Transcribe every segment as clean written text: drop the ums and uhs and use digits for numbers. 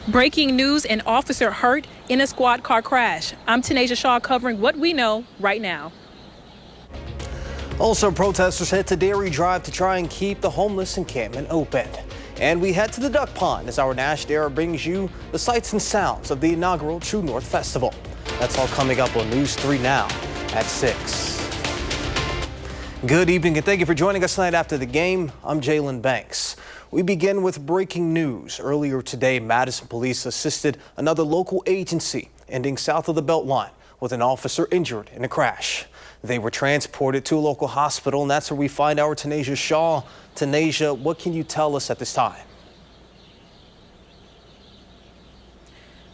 Breaking news: an officer hurt in a squad car crash. I'm Tanisha Shaw covering what we know right now. Also, protesters head to Dairy Drive to try and keep the homeless encampment open. And we head to the Duck Pond as our Nash Dare brings you the sights and sounds of the inaugural True North Festival. That's all coming up on News 3 Now at 6. Good evening and thank you for joining us tonight after the game. I'm Jalen Banks. We begin with breaking news. Earlier today, Madison police assisted another local agency ending south of the Beltline with an officer injured in a crash. They were transported to a local hospital, and that's where we find our Tanisha Shaw. Tanisha, what can you tell us at this time?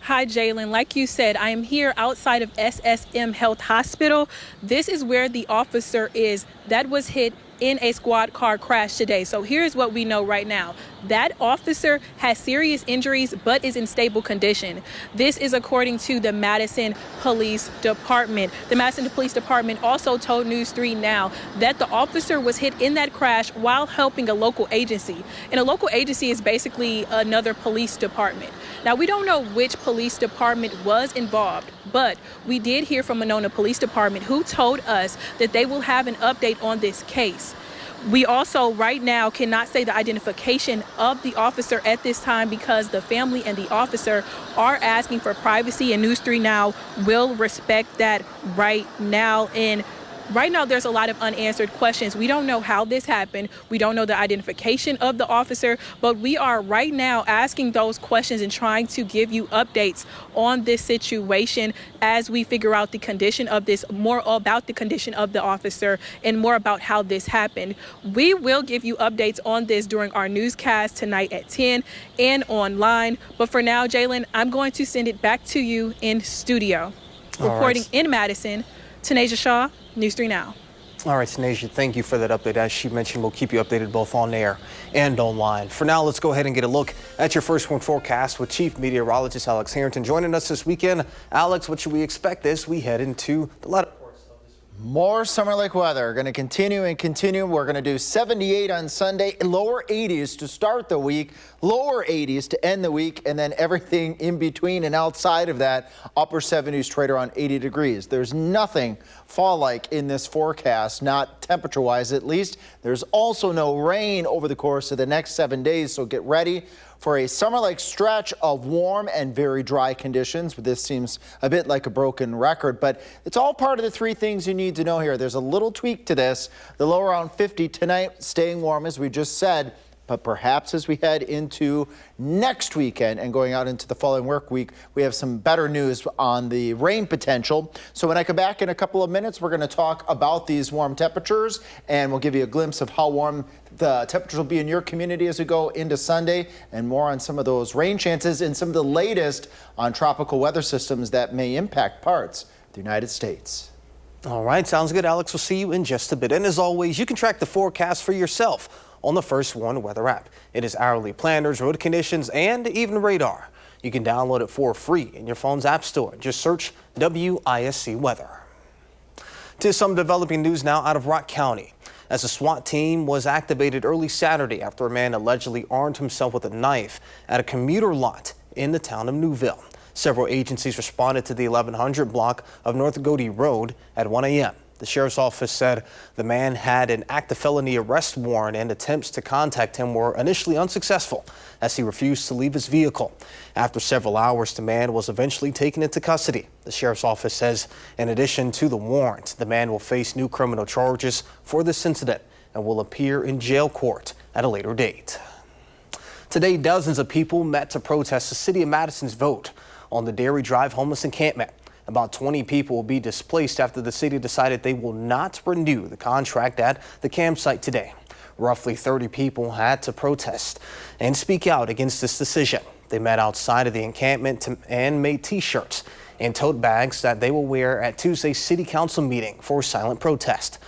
Hi, Jalen. Like you said, I am here outside of SSM Health Hospital. This is where the officer is that was hit in a squad car crash today. So here's what we know right now. That officer has serious injuries but is in stable condition. This is according to the Madison Police Department. The Madison Police Department also told News 3 Now that the officer was hit in that crash while helping a local agency. And a local agency is basically another police department. Now, we don't know which police department was involved, but we did hear from Monona Police Department who told us that they will have an update on this case. We also right now cannot say the identification of the officer at this time because the family and the officer are asking for privacy, and News 3 Now will respect that right now. And right now, there's a lot of unanswered questions. We don't know how this happened. We don't know the identification of the officer, but we are right now asking those questions and trying to give you updates on this situation as we figure out the condition of this, more about the condition of the officer and more about how this happened. We will give you updates on this during our newscast tonight at 10 and online. But for now, Jalen, I'm going to send it back to you in studio. Reporting in Madison, Tanisha Shaw, News 3 Now. All right, Tanisha, thank you for that update. As she mentioned, we'll keep you updated both on air and online. For now, let's go ahead and get a look at your first one forecast with Chief Meteorologist Alex Harrington joining us this weekend. Alex, what should we expect as we head into the latter parts of this week? More summer-like weather. Going to continue and continue. We're going to do 78 on Sunday, lower 80s to start the week, lower 80s to end the week, and then everything in between and outside of that, upper 70s to right around 80 degrees. There's nothing fall-like in this forecast, not temperature-wise at least. There's also no rain over the course of the next 7 days, so get ready for a summer-like stretch of warm and very dry conditions. This seems a bit like a broken record, but it's all part of the three things you need to know here. There's a little tweak to this. The low around 50 tonight, staying warm as we just said. But perhaps as we head into next weekend and going out into the following work week, we have some better news on the rain potential. So when I come back in a couple of minutes, we're going to talk about these warm temperatures, and we'll give you a glimpse of how warm the temperatures will be in your community as we go into Sunday, and more on some of those rain chances and some of the latest on tropical weather systems that may impact parts of the United States. All right, sounds good, Alex. We'll see you in just a bit. And as always, you can track the forecast for yourself on the First One weather app. It is hourly planners, road conditions, and even radar. You can download it for free in your phone's app store. Just search WISC Weather. To some developing news now out of Rock County, as a SWAT team was activated early Saturday after a man allegedly armed himself with a knife at a commuter lot in the town of Newville. Several agencies responded to the 1100 block of North Godey Road at 1 a.m. The sheriff's office said the man had an active felony arrest warrant, and attempts to contact him were initially unsuccessful as he refused to leave his vehicle. After several hours, the man was eventually taken into custody. The sheriff's office says in addition to the warrant, the man will face new criminal charges for this incident and will appear in jail court at a later date. Today, dozens of people met to protest the city of Madison's vote on the Dairy Drive homeless encampment. About 20 people will be displaced after the city decided they will not renew the contract at the campsite today. Roughly 30 people had to protest and speak out against this decision. They met outside of the encampment and made T-shirts and tote bags that they will wear at Tuesday's city council meeting for silent protest.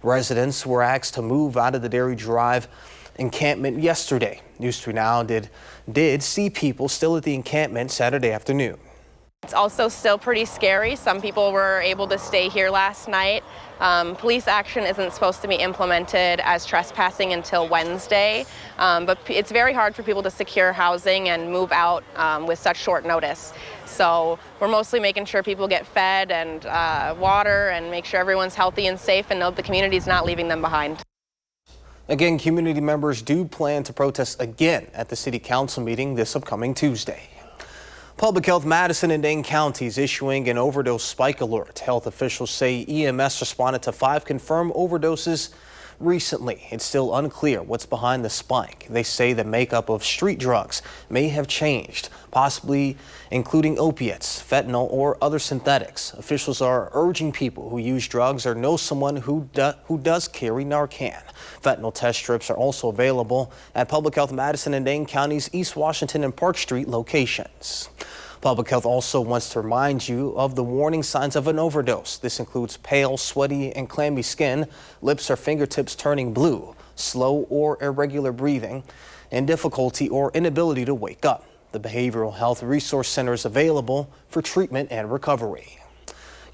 Residents were asked to move out of the Dairy Drive encampment yesterday. News 3 Now did see people still at the encampment Saturday afternoon. It's also still pretty scary. Some people were able to stay here last night. Police action isn't supposed to be implemented as trespassing until Wednesday, but it's very hard for people to secure housing and move out with such short notice. So we're mostly making sure people get fed and water and make sure everyone's healthy and safe and know the community's not leaving them behind. Again, community members do plan to protest again at the city council meeting this upcoming Tuesday. Public Health Madison and Dane counties issuing an overdose spike alert. Health officials say EMS responded to 5 confirmed overdoses recently. It's still unclear what's behind the spike. They say the makeup of street drugs may have changed, possibly including opiates, fentanyl, or other synthetics. Officials are urging people who use drugs or know someone who does carry Narcan. Fentanyl test strips are also available at Public Health Madison and Dane counties' East Washington and Park Street locations. Public Health also wants to remind you of the warning signs of an overdose. This includes pale, sweaty, and clammy skin, lips or fingertips turning blue, slow or irregular breathing, and difficulty or inability to wake up. The Behavioral Health Resource Center is available for treatment and recovery.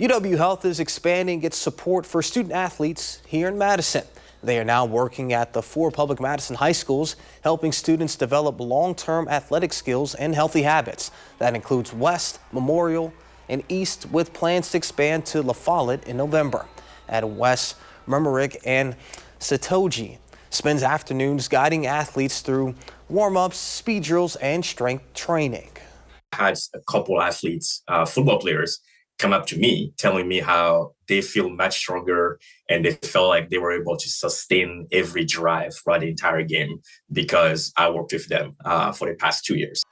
UW Health is expanding its support for student athletes here in Madison. They are now working at the 4 public Madison high schools, helping students develop long-term athletic skills and healthy habits. That includes West, Memorial, and East, with plans to expand to La Follette in November. At West, Murmurick and Satoji spends afternoons guiding athletes through warm-ups, speed drills, and strength training. I had a couple athletes, football players, come up to me telling me how they feel much stronger and they felt like they were able to sustain every drive throughout the entire game because I worked with them for the past 2 years.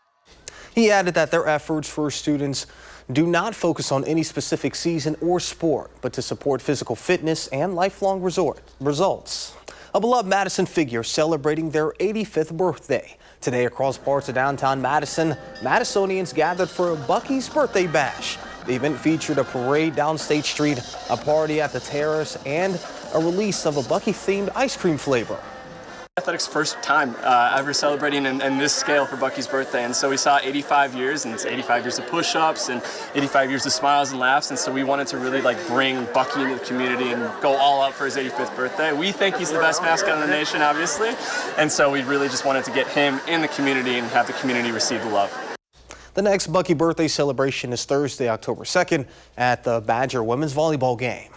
He added that their efforts for students do not focus on any specific season or sport, but to support physical fitness and lifelong results. A beloved Madison figure celebrating their 85th birthday. Today, across parts of downtown Madison, Madisonians gathered for a Bucky's birthday bash. The event featured a parade down State Street, a party at the Terrace, and a release of a Bucky-themed ice cream flavor. Athletics' first time ever celebrating in this scale for Bucky's birthday, and so we saw 85 years, and it's 85 years of push-ups and 85 years of smiles and laughs, and so we wanted to really bring Bucky into the community and go all out for his 85th birthday. We think he's the best mascot in the nation, obviously, and so we really just wanted to get him in the community and have the community receive the love. The next Bucky birthday celebration is Thursday, October 2nd at the Badger women's volleyball game.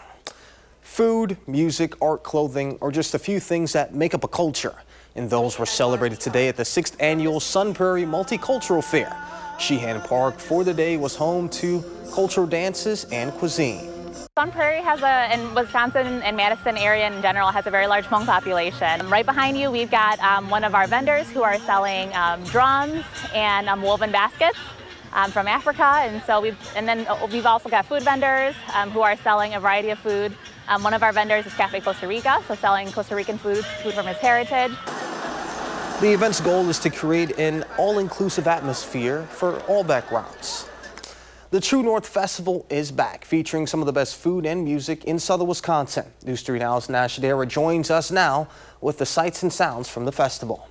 Food, music, art, clothing are just a few things that make up a culture, and those were celebrated today at the 6th annual Sun Prairie Multicultural Fair. Sheehan Park for the day was home to cultural dances and cuisine. Sun Prairie and Wisconsin and Madison area in general has a very large Hmong population. Right behind you, we've got one of our vendors who are selling drums and woven baskets from Africa, and so we've also got food vendors who are selling a variety of food. One of our vendors is Cafe Costa Rica, so selling Costa Rican food from his heritage. The event's goal is to create an all-inclusive atmosphere for all backgrounds. The True North Festival is back, featuring some of the best food and music in southern Wisconsin. News 3 Now's Nash Dara joins us now with the sights and sounds from the festival.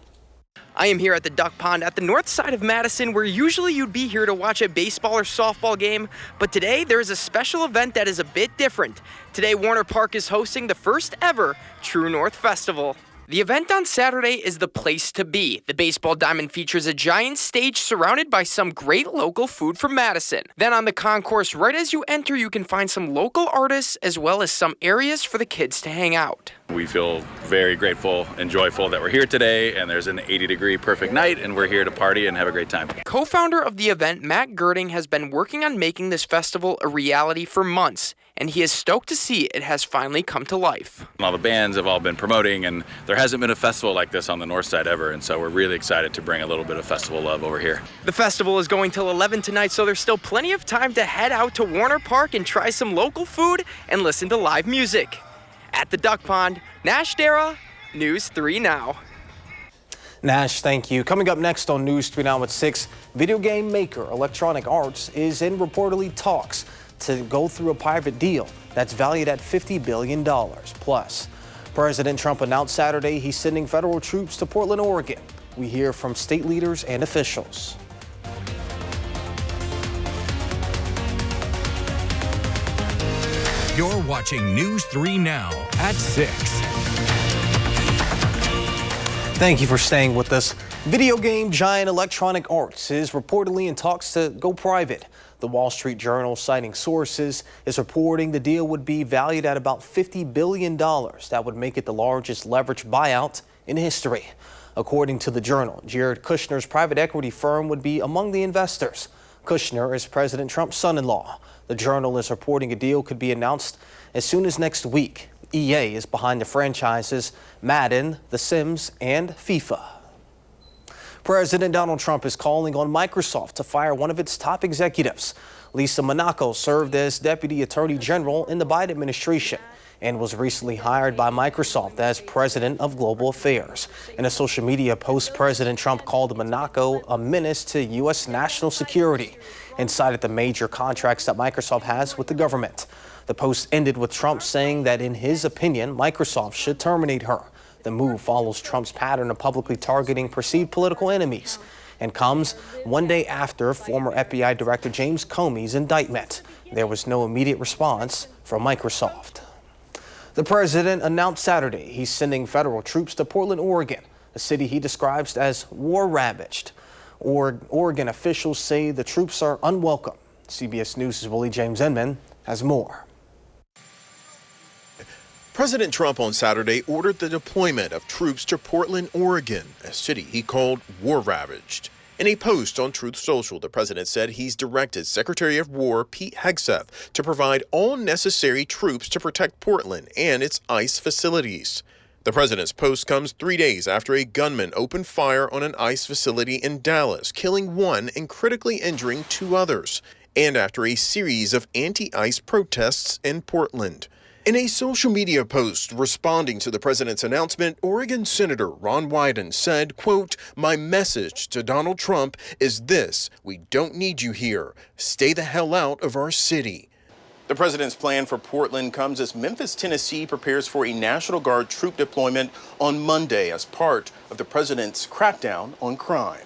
I am here at the Duck Pond at the north side of Madison, where usually you'd be here to watch a baseball or softball game, but today there is a special event that is a bit different. Today, Warner Park is hosting the first ever True North Festival. The event on Saturday is the place to be. The baseball diamond features a giant stage surrounded by some great local food from Madison. Then on the concourse, right as you enter, you can find some local artists as well as some areas for the kids to hang out. We feel very grateful and joyful that we're here today, and there's an 80-degree perfect night, and we're here to party and have a great time. Co-founder of the event, Matt Girding, has been working on making this festival a reality for months, and he is stoked to see it has finally come to life. All the bands have all been promoting, and there hasn't been a festival like this on the north side ever, and so we're really excited to bring a little bit of festival love over here. The festival is going till 11 tonight, so there's still plenty of time to head out to Warner Park and try some local food and listen to live music. At the Duck Pond, Nash Dara, News 3 Now. Nash, thank you. Coming up next on News 3 Now at 6, video game maker Electronic Arts is in reportedly talks to go through a private deal that's valued at $50 billion. Plus, President Trump announced Saturday he's sending federal troops to Portland, Oregon. We hear from state leaders and officials. You're watching News 3 Now at 6. Thank you for staying with us. Video game giant Electronic Arts is reportedly in talks to go private. The Wall Street Journal, citing sources, is reporting the deal would be valued at about $50 billion. That would make it the largest leveraged buyout in history. According to the Journal, Jared Kushner's private equity firm would be among the investors. Kushner is President Trump's son-in-law. The Journal is reporting a deal could be announced as soon as next week. EA is behind the franchises Madden, The Sims, and FIFA. President Donald Trump is calling on Microsoft to fire one of its top executives. Lisa Monaco served as Deputy Attorney General in the Biden administration and was recently hired by Microsoft as President of Global Affairs. In a social media post, President Trump called Monaco a menace to U.S. national security and cited the major contracts that Microsoft has with the government. The post ended with Trump saying that in his opinion, Microsoft should terminate her. The move follows Trump's pattern of publicly targeting perceived political enemies and comes one day after former FBI Director James Comey's indictment. There was no immediate response from Microsoft. The president announced Saturday he's sending federal troops to Portland, Oregon, a city he describes as war-ravaged. Oregon officials say the troops are unwelcome. CBS News' Willie James Inman has more. President Trump on Saturday ordered the deployment of troops to Portland, Oregon, a city he called war-ravaged. In a post on Truth Social, the president said he's directed Secretary of War Pete Hegseth to provide all necessary troops to protect Portland and its ICE facilities. The president's post comes 3 days after a gunman opened fire on an ICE facility in Dallas, killing one and critically injuring 2 others, and after a series of anti-ICE protests in Portland. In a social media post responding to the president's announcement, Oregon Senator Ron Wyden said, quote, "My message to Donald Trump is this: we don't need you here. Stay the hell out of our city." The president's plan for Portland comes as Memphis, Tennessee prepares for a National Guard troop deployment on Monday as part of the president's crackdown on crime.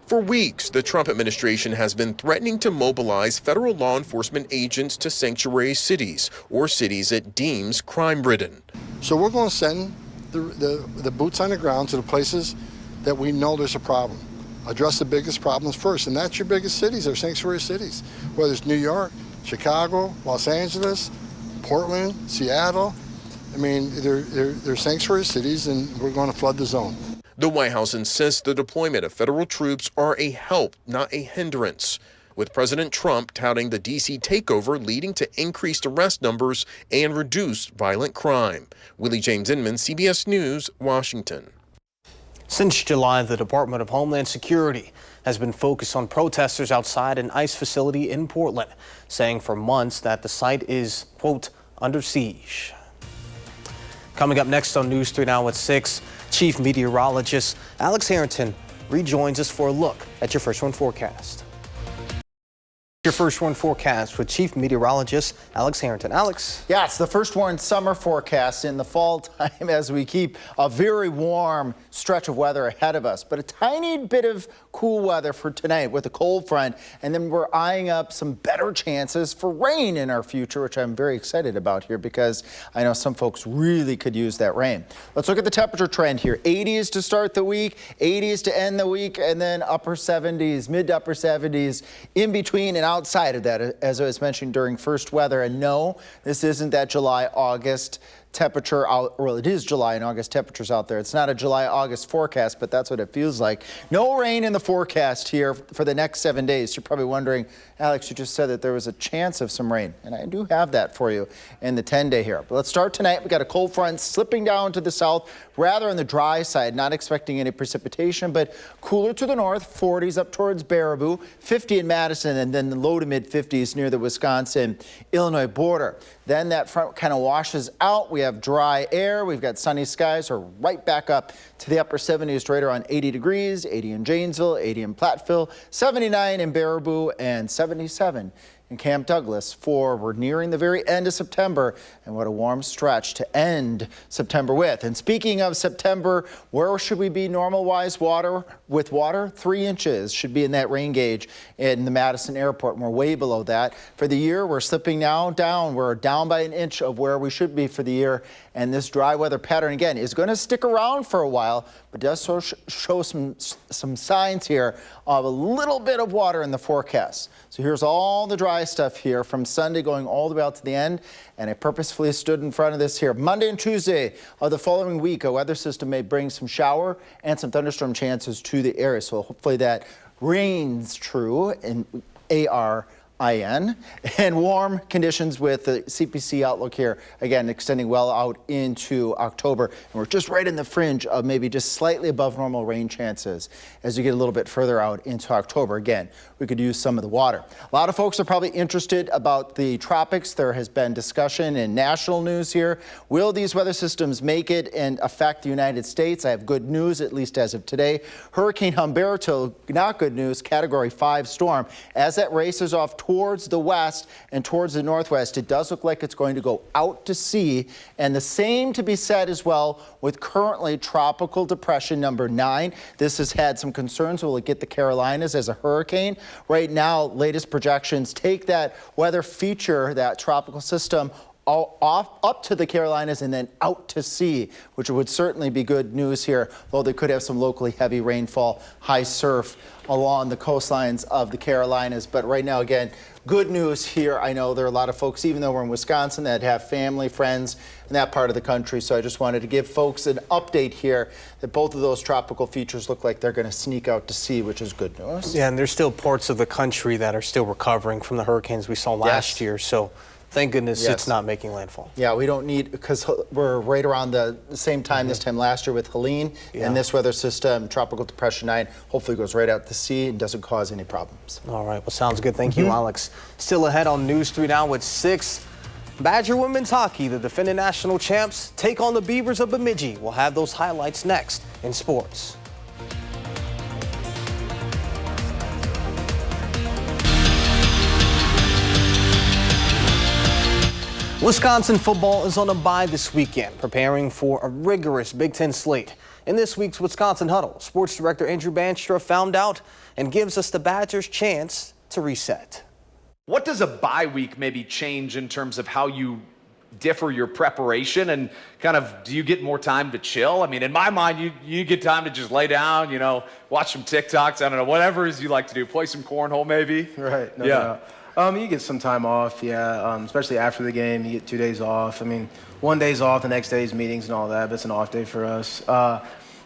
For weeks, the Trump administration has been threatening to mobilize federal law enforcement agents to sanctuary cities or cities it deems crime-ridden. So we're going to send the boots on the ground to the places that we know there's a problem. Address the biggest problems first, and that's your biggest cities, or sanctuary cities, whether it's New York, Chicago, Los Angeles, Portland, Seattle. I mean, they're sanctuary cities, and we're going to flood the zone. The White House insists the deployment of federal troops are a help, not a hindrance, with President Trump touting the D.C. takeover leading to increased arrest numbers and reduced violent crime. Willie James Inman, CBS News, Washington. Since July, the Department of Homeland Security has been focused on protesters outside an ICE facility in Portland, saying for months that the site is, quote, under siege. Coming up next on News 3 Now at 6, Chief Meteorologist Alex Harrington rejoins us for a look at your First One forecast. Your First One forecast with Chief Meteorologist Alex Harrington. Alex. Yeah, it's the First One summer forecast in the fall time as we keep a very warm stretch of weather ahead of us, but a tiny bit of cool weather for tonight with a cold front, and then we're eyeing up some better chances for rain in our future, which I'm very excited about here because I know some folks really could use that rain. Let's look at the temperature trend here. 80s to start the week, 80s to end the week, and then upper 70s, mid to upper 70s in between and outside of that, as I was mentioning during first weather. And no, this isn't that July-August temperature out. Well, it is July and August temperatures out there. It's not a July-August forecast, but that's what it feels like. No rain in the forecast here for the next 7 days. You're probably wondering, Alex, you just said that there was a chance of some rain, and I do have that for you in the 10-day here. But let's start tonight. We got a cold front slipping down to the south, rather on the dry side, not expecting any precipitation, but cooler to the north, 40s up towards Baraboo, 50 in Madison, and then the low to mid 50s near the Wisconsin-Illinois border. Then that front kind of washes out. We have dry air. We've got sunny skies. We're right back up to the upper 70s, right around 80 degrees, 80 in Janesville, 80 in Platteville, 79 in Baraboo, and 77 in Camp Douglas. 4, we're nearing the very end of September, and what a warm stretch to end September with. And speaking of September, where should we be normal-wise with water? 3 inches should be in that rain gauge in the Madison airport, and we're way below that. For the year, we're slipping now down. We're down by an inch of where we should be for the year, and this dry weather pattern, again, is going to stick around for a while, but does show some signs here of a little bit of water in the forecast. So here's all the dry stuff here from Sunday going all the way out to the end, and I purposefully stood in front of this here. Monday and Tuesday of the following week, a weather system may bring some shower and some thunderstorm chances to the area, so hopefully that reigns true in ARIN, and warm conditions with the CPC outlook here, again, extending well out into October. And we're just right in the fringe of maybe just slightly above normal rain chances as you get a little bit further out into October. Again, we could use some of the water. A lot of folks are probably interested about the tropics. There has been discussion in national news here. Will these weather systems make it and affect the United States? I have good news, at least as of today. Hurricane Humberto, not good news, Category 5 storm. As that races off towards the west and towards the northwest, it does look like it's going to go out to sea. And the same to be said as well with currently tropical depression number 9. This has had some concerns. Will it get the Carolinas as a hurricane? Right now, latest projections take that weather feature, that tropical system, up to the Carolinas and then out to sea, which would certainly be good news here, though they could have some locally heavy rainfall, high surf along the coastlines of the Carolinas. But right now, again, good news here. I know there are a lot of folks, even though we're in Wisconsin, that have family, friends in that part of the country. So I just wanted to give folks an update here that both of those tropical features look like they're going to sneak out to sea, which is good news. Yeah, and there's still parts of the country that are still recovering from the hurricanes we saw last year. So thank goodness it's not making landfall. Yeah, we don't need, because we're right around the same time this time last year with Helene, and this weather system, Tropical Depression 9, hopefully goes right out to sea and doesn't cause any problems. All right, well, sounds good. Thank you, Alex. Still ahead on News 3 now with 6. Badger women's hockey, the defending national champs, take on the Beavers of Bemidji. We'll have those highlights next in sports. Wisconsin football is on a bye this weekend, preparing for a rigorous Big Ten slate. In this week's Wisconsin Huddle, Sports Director Andrew Banstra found out and gives us the Badgers' chance to reset. What does a bye week maybe change in terms of how you differ your preparation, and kind of, do you get more time to chill? I mean, in my mind, you get time to just lay down, you know, watch some TikToks, I don't know, whatever it is you like to do, play some cornhole maybe. Right, no doubt. You get some time off, especially after the game. You get 2 days off. I mean, 1 day's off, the next day's meetings and all that, but it's an off day for us. I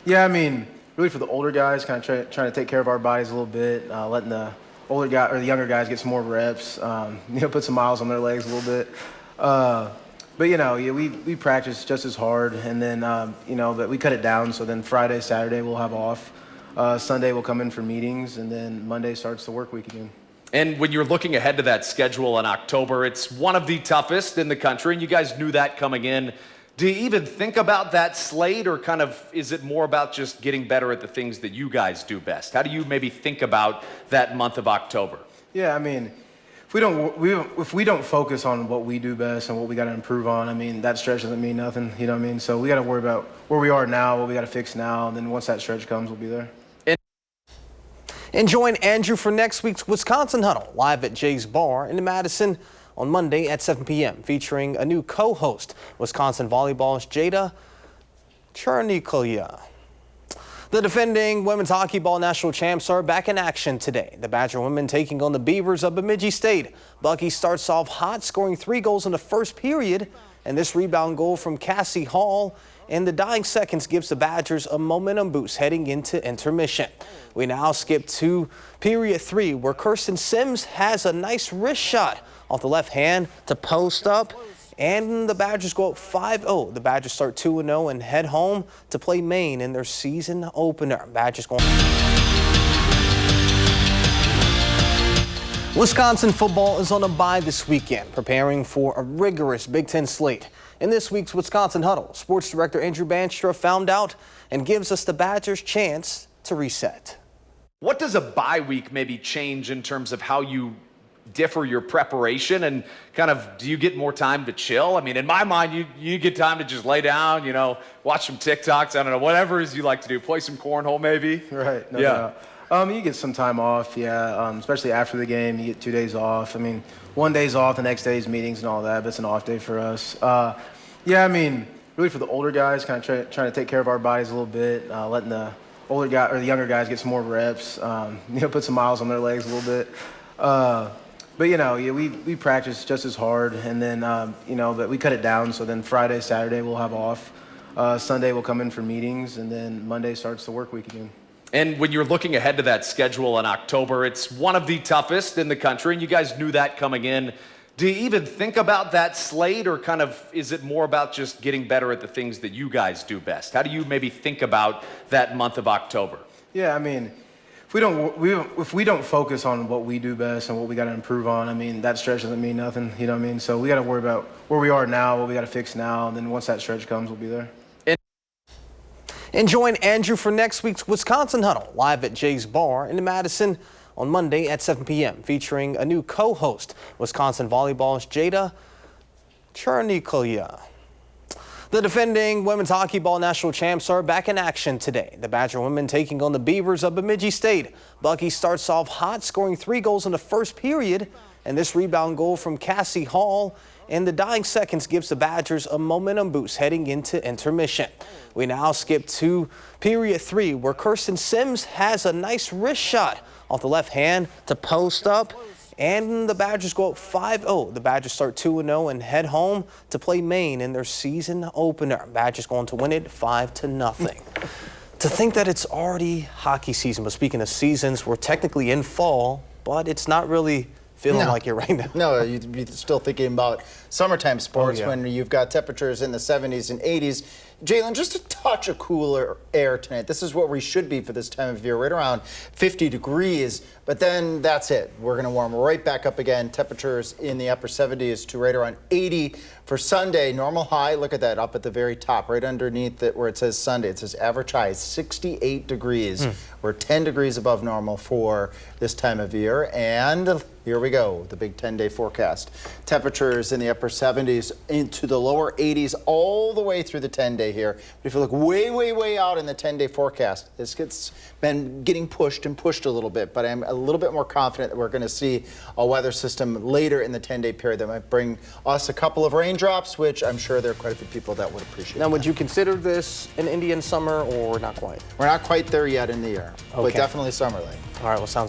mean, really for the older guys, kind of trying to take care of our bodies a little bit, letting the older guy or the younger guys get some more reps, put some miles on their legs a little bit. We practice just as hard, and then, but we cut it down, so then Friday, Saturday we'll have off. Sunday we'll come in for meetings, and then Monday starts the work week again. And when you're looking ahead to that schedule in October, it's one of the toughest in the country, and you guys knew that coming in. Do you even think about that slate, or kind of is it more about just getting better at the things that you guys do best? How do you maybe think about that month of October? Yeah, I mean, if we don't focus on what we do best and what we got to improve on, I mean, that stretch doesn't mean nothing, you know what I mean? So we got to worry about where we are now, what we got to fix now, and then once that stretch comes, we'll be there. And join Andrew for next week's Wisconsin Huddle, live at Jay's Bar in Madison on Monday at 7 p.m., featuring a new co-host, Wisconsin Volleyball's Jada Cherniklia. The defending women's hockey ball national champs are back in action today. The Badger women taking on the Beavers of Bemidji State. Bucky starts off hot, scoring 3 goals in the first period, and this rebound goal from Cassie Hall in the dying seconds gives the Badgers a momentum boost heading into intermission. We now skip to period 3, where Kirsten Sims has a nice wrist shot off the left hand to post up, and the Badgers go up 5-0. The Badgers start 2-0 and head home to play Maine in their season opener. Badgers going. Wisconsin football is on a bye this weekend, preparing for a rigorous Big Ten slate. In this week's Wisconsin Huddle, Sports Director Andrew Banstra found out and gives us the Badgers' chance to reset. What does a bye week maybe change in terms of how you differ your preparation and kind of, do you get more time to chill? I mean, in my mind, you get time to just lay down, watch some TikToks, I don't know, whatever it is you like to do, play some cornhole maybe. Right. No Yeah. doubt. You get some time off, especially after the game. You get 2 days off. I mean, one day's off, the next day's meetings and all that, but it's an off day for us. Really for the older guys, kind of trying to take care of our bodies a little bit, letting the older guy or the younger guys get some more reps, put some miles on their legs a little bit. We practice just as hard, and then but we cut it down. So then Friday, Saturday we'll have off. Sunday we'll come in for meetings, and then Monday starts the work week again. And when you're looking ahead to that schedule in October, it's one of the toughest in the country, and you guys knew that coming in. Do you even think about that slate, or kind of is it more about just getting better at the things that you guys do best? How do you maybe think about that month of October? Yeah, I mean, if we don't focus on what we do best and what we got to improve on, I mean, that stretch doesn't mean nothing. You know what I mean? So we got to worry about where we are now, what we got to fix now, and then once that stretch comes, we'll be there. And join Andrew for next week's Wisconsin Huddle, live at Jay's Bar in Madison on Monday at 7 p.m., featuring a new co-host, Wisconsin volleyball's Jada Cherniklia. The defending women's hockey ball national champs are back in action today. The Badger women taking on the Beavers of Bemidji State. Bucky starts off hot, scoring 3 goals in the first period, and this rebound goal from Cassie Hall in the dying seconds gives the Badgers a momentum boost heading into intermission. We now skip to period 3, where Kirsten Sims has a nice wrist shot off the left hand to post up, and the Badgers go up 5-0. The Badgers start 2-0 and head home to play Maine in their season opener. Badgers going to win it 5-0. To think that it's already hockey season, but speaking of seasons, we're technically in fall, but it's not really feeling like it right now. No, you'd be still thinking about summertime sports when you've got temperatures in the 70s and 80s. Jalen, just a touch of cooler air tonight. This is what we should be for this time of year, right around 50 degrees. But then that's it. We're going to warm right back up again. Temperatures in the upper 70s to right around 80 for Sunday. Normal high, look at that, up at the very top, right underneath it where it says Sunday. It says average high is 68 degrees. We're 10 degrees above normal for this time of year. And here we go, the big 10-day forecast. Temperatures in the upper 70s into the lower 80s all the way through the 10-day here. But if you look way, way, way out in the 10-day forecast, this gets been getting pushed and pushed a little bit, but I'm a little bit more confident that we're going to see a weather system later in the 10-day period that might bring us a couple of raindrops, which I'm sure there are quite a few people that would appreciate. Now, would you consider this an Indian summer or not quite? We're not quite there yet in the year, but definitely summer-like. All right, well, sounds